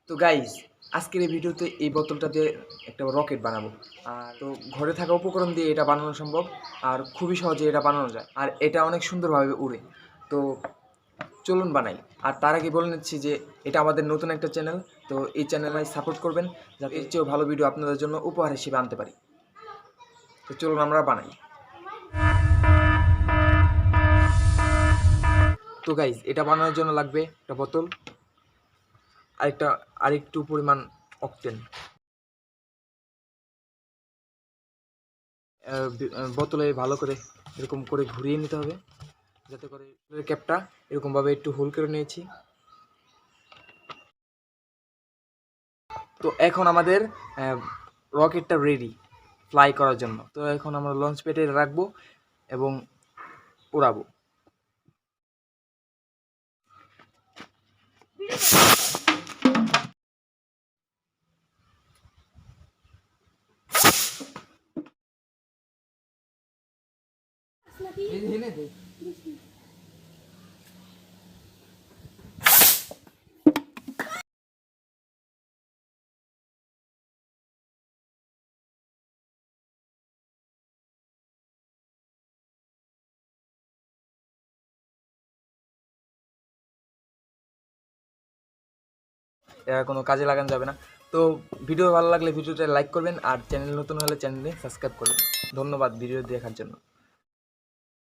তো গাইজ আজকের এই ভিডিওতে এই বোতলটা দিয়ে একটা রকেট বানাবো। আর তো ঘরে থাকা উপকরণ দিয়ে এটা বানানো সম্ভব আর খুবই সহজে এটা বানানো যায় আর এটা অনেক সুন্দরভাবে উড়ে। তো চলুন বানাই। আর তার আগে বলে নিচ্ছি যে এটা আমাদের নতুন একটা চ্যানেল, তো এই চ্যানেলে সাপোর্ট করবেন যাতে এর চেয়েও ভালো ভিডিও আপনাদের জন্য উপহার হিসেবে আনতে পারি। তো চলুন আমরা বানাই। তো গাইজ এটা বানানোর জন্য লাগবে একটা বোতল আরেকটু পরিমাণ অক্টেন। বোতলে ভালো করে এরকম করে ঘুরিয়ে নিতে হবে যাতে করে ক্যাপটা এরকমভাবে একটু হোল করে নিয়েছি। তো এখন আমাদের রকেটটা রেডি ফ্লাই করার জন্য। তো এখন আমরা লঞ্চ প্যাডে রাখবো এবং উড়াবো। এটা কোনো কাজে লাগানো যাবে না। তো ভিডিও ভালো লাগলে ভিডিওটা লাইক করবেন আর চ্যানেল নতুন হলে চ্যানেলে সাবস্ক্রাইব করবেন। ধন্যবাদ ভিডিও দেখার জন্য।